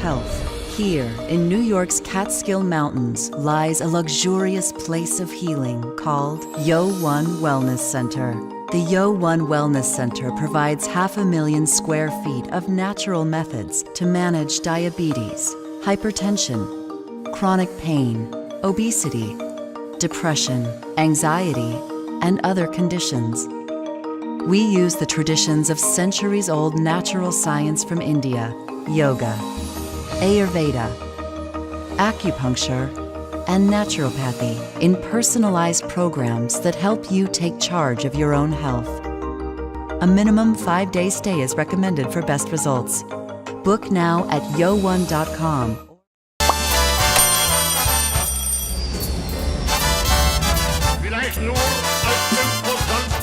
health. Here, in New York's Catskill Mountains, lies a luxurious place of healing called WION Wellness Center. The WION Wellness Center provides 500,000 square feet of natural methods to manage diabetes, hypertension, chronic pain, obesity, depression, anxiety, and other conditions. We use the traditions of centuries-old natural science from India, yoga, Ayurveda, acupuncture, and naturopathy in personalized programs that help you take charge of your own health. A minimum 5-day stay is recommended for best results. Book now at yo1.com. Vielleicht nur als Imposant.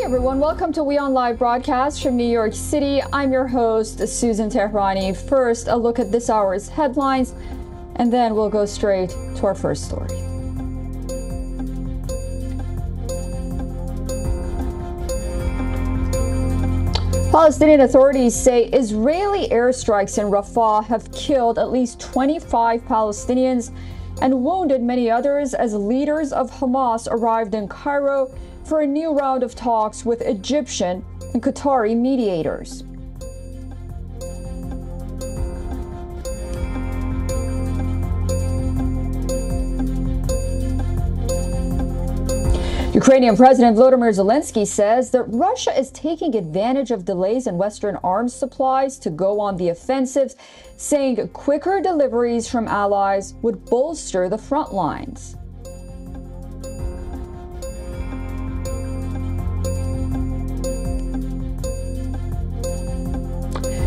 Everyone, welcome to WION Live broadcast from New York City. I'm your host, Susan Tehrani. First, a look at this hour's headlines, and then we'll go straight to our first story. Palestinian authorities say Israeli airstrikes in Rafah have killed at least 25 Palestinians and wounded many others as leaders of Hamas arrived in Cairo for a new round of talks with Egyptian and Qatari mediators. Ukrainian President Volodymyr Zelensky says that Russia is taking advantage of delays in Western arms supplies to go on the offensive, saying quicker deliveries from allies would bolster the front lines.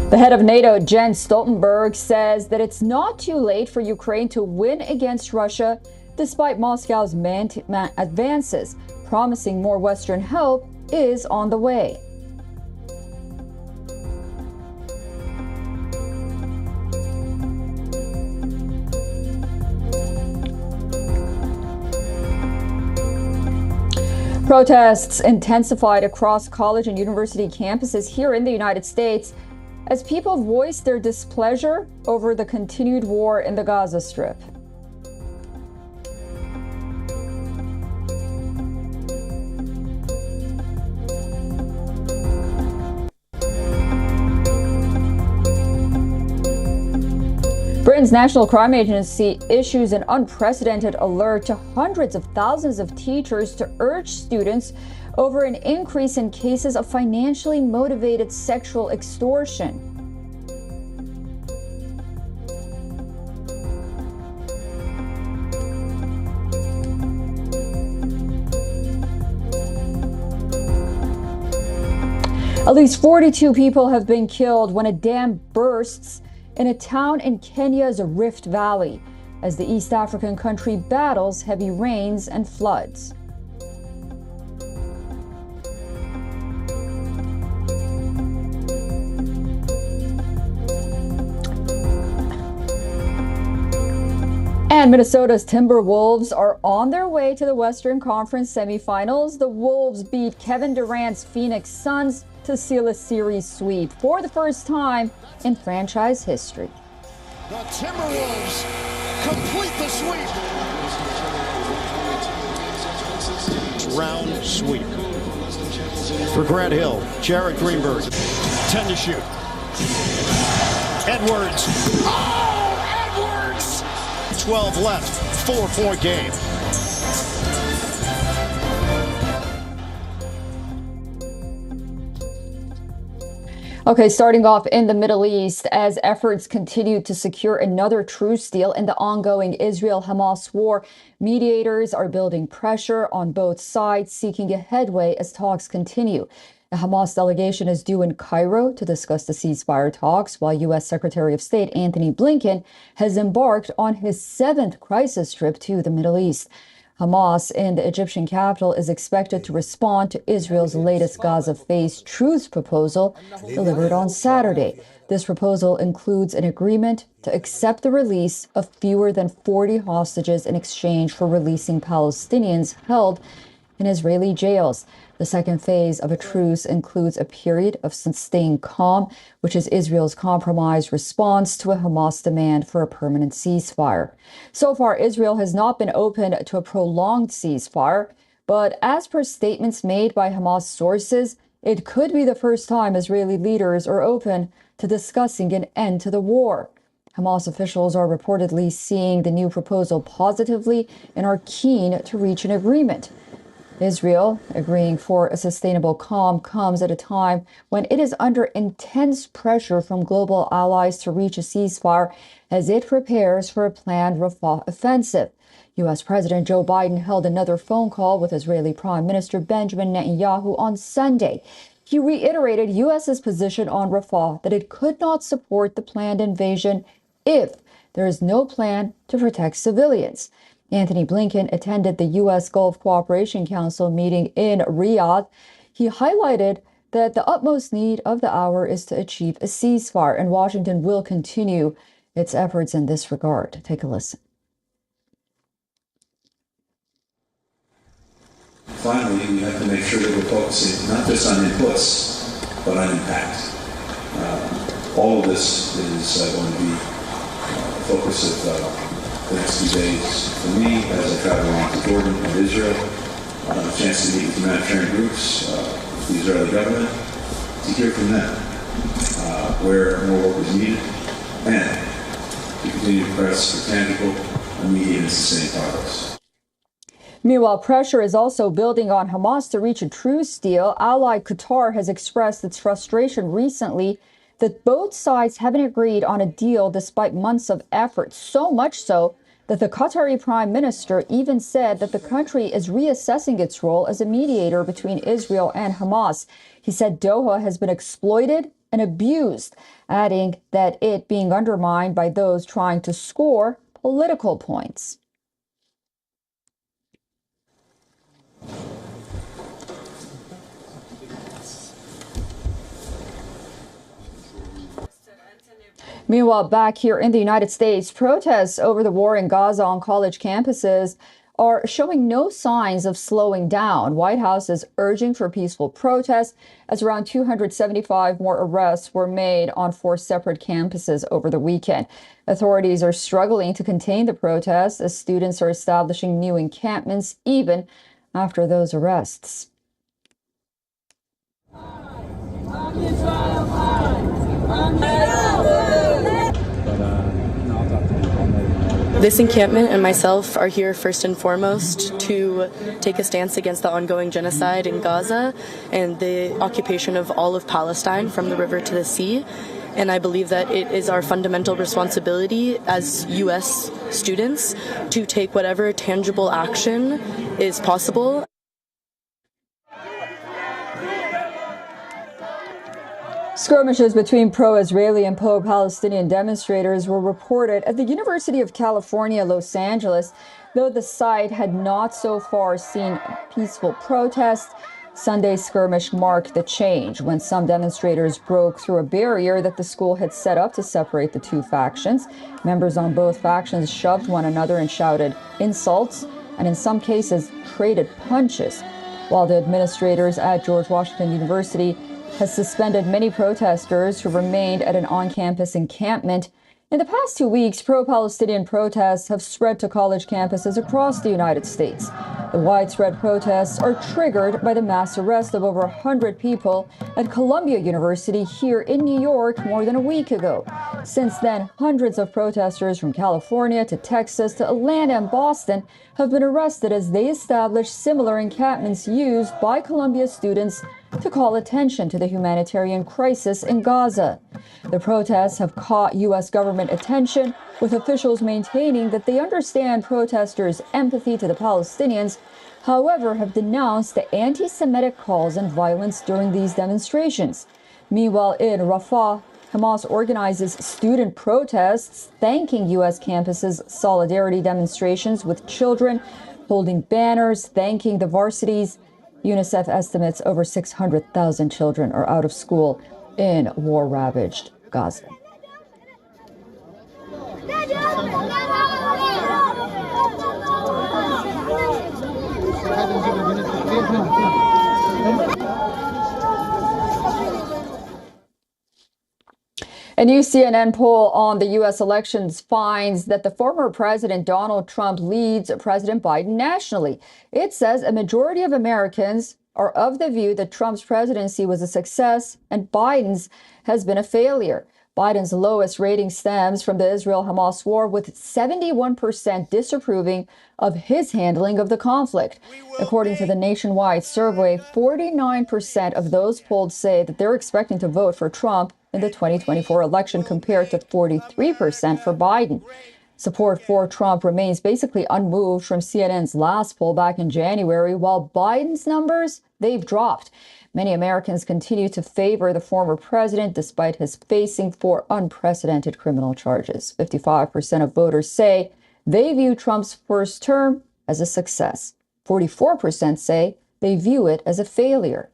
The head of NATO, Jens Stoltenberg, says that it's not too late for Ukraine to win against Russia, despite Moscow's advances, promising more Western help is on the way. Protests intensified across college and university campuses here in the United States as people voiced their displeasure over the continued war in the Gaza Strip. Britain's National Crime Agency issues an unprecedented alert to hundreds of thousands of teachers to urge students over an increase in cases of financially motivated sexual extortion. At least 42 people have been killed when a dam bursts in a town in Kenya's Rift Valley as the East African country battles heavy rains and floods. And Minnesota's Timberwolves are on their way to the Western Conference semifinals. The Wolves beat Kevin Durant's Phoenix Suns to seal a series sweep for the first time in franchise history. The Timberwolves complete the sweep. Round sweep. For Grant Hill, Jared Greenberg, 10 to shoot. Edwards. Oh, Edwards! 12 left, 4-point game. Okay, starting off in the Middle East, as efforts continue to secure another truce deal in the ongoing Israel-Hamas war, mediators are building pressure on both sides, seeking a headway as talks continue. The Hamas delegation is due in Cairo to discuss the ceasefire talks, while U.S. Secretary of State Anthony Blinken has embarked on his 7th crisis trip to the Middle East. Hamas in the Egyptian capital is expected to respond to Israel's latest Gaza phase truce proposal delivered on Saturday. This proposal includes an agreement to accept the release of fewer than 40 hostages in exchange for releasing Palestinians held in Israeli jails. The second phase of a truce includes a period of sustained calm, which is Israel's compromised response to a Hamas demand for a permanent ceasefire. So far, Israel has not been open to a prolonged ceasefire, but as per statements made by Hamas sources, it could be the first time Israeli leaders are open to discussing an end to the war. Hamas officials are reportedly seeing the new proposal positively and are keen to reach an agreement. Israel agreeing for a sustainable calm comes at a time when it is under intense pressure from global allies to reach a ceasefire as it prepares for a planned Rafah offensive. U.S. President Joe Biden held another phone call with Israeli Prime Minister Benjamin Netanyahu on Sunday. He reiterated U.S.'s position on Rafah that it could not support the planned invasion if there is no plan to protect civilians. Anthony Blinken attended the U.S. Gulf Cooperation Council meeting in Riyadh. He highlighted that the utmost need of the hour is to achieve a ceasefire, and Washington will continue its efforts in this regard. Take a listen. Finally, we have to make sure that we're focusing not just on inputs, but on impact. All of this is going to be the focus of the next few days for me as I travel around to Jordan and Israel. A chance to meet with humanitarian groups, the Israeli government, to hear from them where more work is needed, and to continue to press for tangible, immediate, and sustained progress. Meanwhile, pressure is also building on Hamas to reach a truce deal. Ally Qatar has expressed its frustration recently that both sides haven't agreed on a deal despite months of effort, so much so that the Qatari Prime Minister even said that the country is reassessing its role as a mediator between Israel and Hamas. He said Doha has been exploited and abused, adding that it being undermined by those trying to score political points. Meanwhile, back here in the United States, protests over the war in Gaza on college campuses are showing no signs of slowing down. White House is urging for peaceful protests as around 275 more arrests were made on 4 separate campuses over the weekend. Authorities are struggling to contain the protests as students are establishing new encampments even after those arrests. This encampment and myself are here first and foremost to take a stance against the ongoing genocide in Gaza and the occupation of all of Palestine from the river to the sea. And I believe that it is our fundamental responsibility as U.S. students to take whatever tangible action is possible. Skirmishes between pro-Israeli and pro-Palestinian demonstrators were reported at the University of California, Los Angeles, though the site had not so far seen peaceful protests. Sunday's skirmish marked the change when some demonstrators broke through a barrier that the school had set up to separate the two factions. Members on both factions shoved one another and shouted insults, and in some cases traded punches, while the administrators at George Washington University has suspended many protesters who remained at an on-campus encampment. In the past 2 weeks, pro-Palestinian protests have spread to college campuses across the United States. The widespread protests are triggered by the mass arrest of over 100 people at Columbia University here in New York more than a week ago. Since then, hundreds of protesters from California to Texas to Atlanta and Boston have been arrested as they establish similar encampments used by Columbia students to call attention to the humanitarian crisis in Gaza. The protests have caught U.S. government attention, with officials maintaining that they understand protesters' empathy to the Palestinians, however, have denounced the anti-Semitic calls and violence during these demonstrations. Meanwhile, in Rafah, Hamas organizes student protests thanking U.S. campuses' solidarity demonstrations with children, holding banners thanking the varsities. UNICEF estimates over 600,000 children are out of school in war-ravaged Gaza. A new CNN poll on the U.S. elections finds that the former President Donald Trump leads President Biden nationally. It says a majority of Americans are of the view that Trump's presidency was a success and Biden's has been a failure. Biden's lowest rating stems from the Israel-Hamas war, with 71% disapproving of his handling of the conflict. According to the nationwide survey, 49% of those polled say that they're expecting to vote for Trump in the 2024 election, compared to 43% for Biden. Support for Trump remains basically unmoved from CNN's last poll back in January, while Biden's numbers, they've dropped. Many Americans continue to favor the former president despite his facing 4 unprecedented criminal charges. 55% of voters say they view Trump's first term as a success. 44% say they view it as a failure.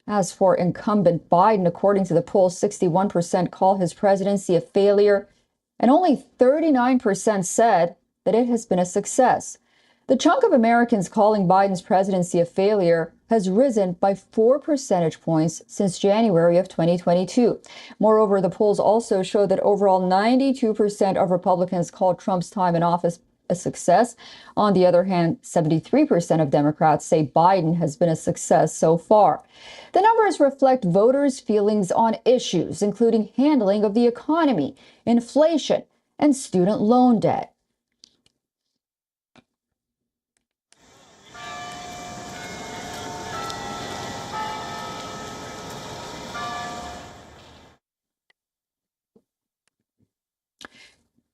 As for incumbent Biden, according to the poll, 61% call his presidency a failure, and only 39% said that it has been a success. The chunk of Americans calling Biden's presidency a failure has risen by 4 percentage points since January of 2022. Moreover, the polls also show that overall 92% of Republicans called Trump's time in office a success. On the other hand, 73% of Democrats say Biden has been a success so far. The numbers reflect voters' feelings on issues, including handling of the economy, inflation, and student loan debt.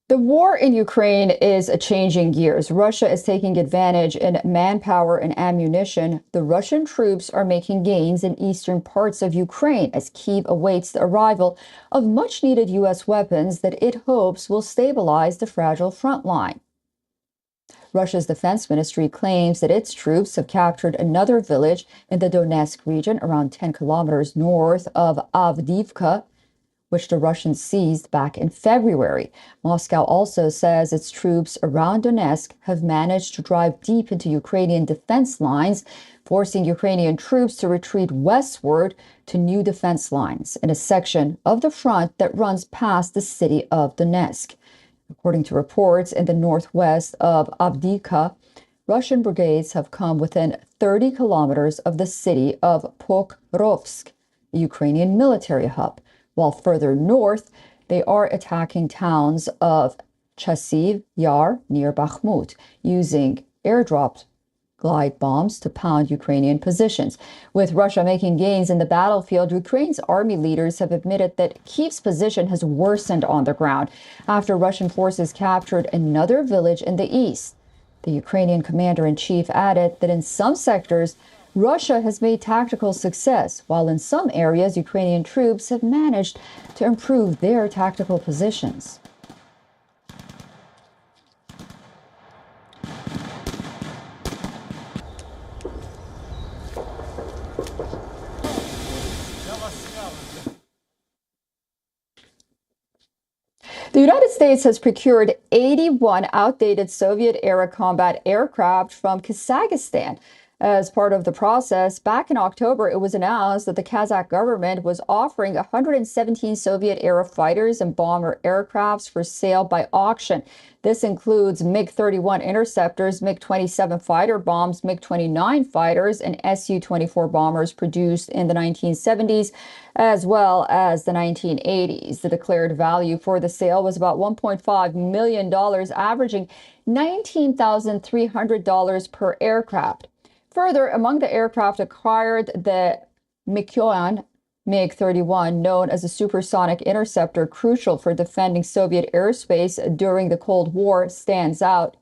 The war in Ukraine is changing gears. Russia is taking advantage in manpower and ammunition. The Russian troops are making gains in eastern parts of Ukraine as Kyiv awaits the arrival of much-needed U.S. weapons that it hopes will stabilize the fragile front line. Russia's defense ministry claims that its troops have captured another village in the Donetsk region, around 10 kilometers north of Avdiivka, which the Russians seized back in February. Moscow also says its troops around Donetsk have managed to drive deep into Ukrainian defense lines, forcing Ukrainian troops to retreat westward to new defense lines in a section of the front that runs past the city of Donetsk. According to reports, in the northwest of Avdiivka, Russian brigades have come within 30 kilometers of the city of Pokrovsk, the Ukrainian military hub. While further north, they are attacking towns of Chasiv Yar near Bakhmut, using airdropped glide bombs to pound Ukrainian positions. With Russia making gains in the battlefield, Ukraine's army leaders have admitted that Kyiv's position has worsened on the ground after Russian forces captured another village in the east. The Ukrainian commander-in-chief added that in some sectors, Russia has made tactical success, while in some areas, Ukrainian troops have managed to improve their tactical positions. The United States has procured 81 outdated Soviet-era combat aircraft from Kazakhstan As part of the process, back in October, it was announced that the Kazakh government was offering 117 Soviet-era fighters and bomber aircrafts for sale by auction. This includes MiG-31 interceptors, MiG-27 fighter bombs, MiG-29 fighters, and Su-24 bombers produced in the 1970s as well as the 1980s. The declared value for the sale was about $1.5 million, averaging $19,300 per aircraft. Further, among the aircraft acquired, the WION MiG-31, known as a supersonic interceptor crucial for defending Soviet airspace during the Cold War, stands out.